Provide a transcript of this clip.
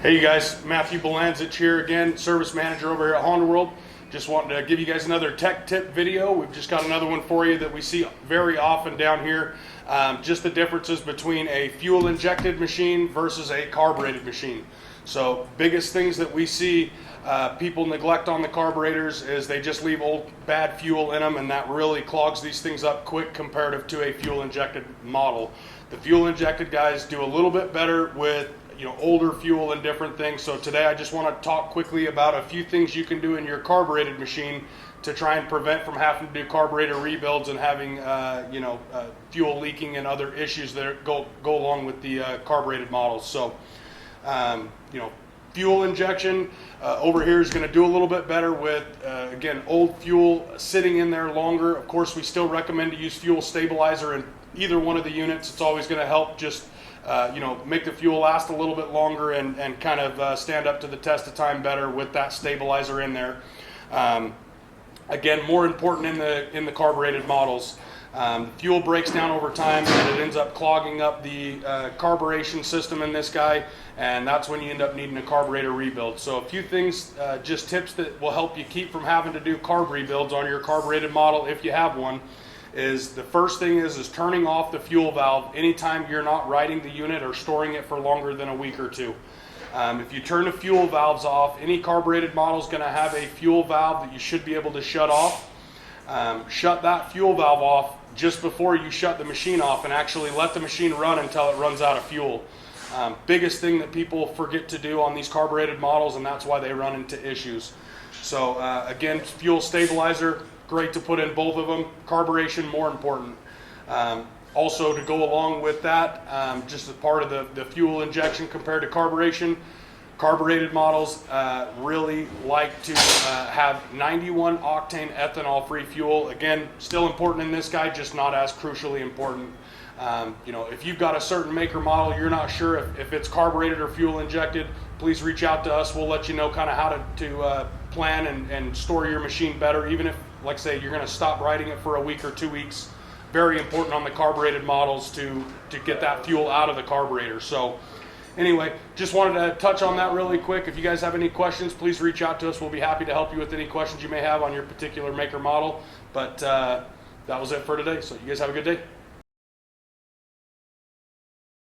Hey you guys, Matthew Bilanzich here again, service manager over here at Honda World. Just wanted to give you guys another tech tip video. We've just got another one for you that we see very often down here. Just the differences between a fuel injected machine versus a carbureted machine. So biggest things that we see people neglect on the carburetors is they just leave old bad fuel in them, and that really clogs these things up quick comparative to a fuel injected model. The fuel injected guys do a little bit better with older fuel and different things. So today I just want to talk quickly about a few things you can do in your carbureted machine to try and prevent from having to do carburetor rebuilds and having fuel leaking and other issues that go along with the carbureted models. So fuel injection over here is going to do a little bit better with again, old fuel sitting in there longer. Of course, we still recommend to use fuel stabilizer in either one of the units. It's always going to help just make the fuel last a little bit longer and kind of stand up to the test of time better with that stabilizer in there. Again, more important in the carbureted models. Fuel breaks down over time and it ends up clogging up the carburation system in this guy, and that's when you end up needing a carburetor rebuild. So a few things, just tips that will help you keep from having to do carb rebuilds on your carbureted model if you have one. Is the first thing is turning off the fuel valve anytime you're not riding the unit or storing it for longer than a week or two. If you turn the fuel valves off, any carbureted model is going to have a fuel valve that you should be able to shut off. Shut that fuel valve off just before you shut the machine off, and actually let the machine run until it runs out of fuel. Biggest thing that people forget to do on these carbureted models, and that's why they run into issues. So again, fuel stabilizer, great to put in both of them. Carburation, more important. Also, to go along with that, just as part of the fuel injection compared to carburation, carbureted models really like to have 91 octane ethanol free fuel. Again, still important in this guy, just not as crucially important. If you've got a certain make or model, you're not sure if it's carbureted or fuel injected, please reach out to us. We'll let you know kind of how to plan and store your machine better, even if, like I say, you're going to stop riding it for a week or 2 weeks. Very important on the carbureted models to get that fuel out of the carburetor. So anyway, just wanted to touch on that really quick. If you guys have any questions, please reach out to us. We'll be happy to help you with any questions you may have on your particular make or model. But that was it for today. So you guys have a good day.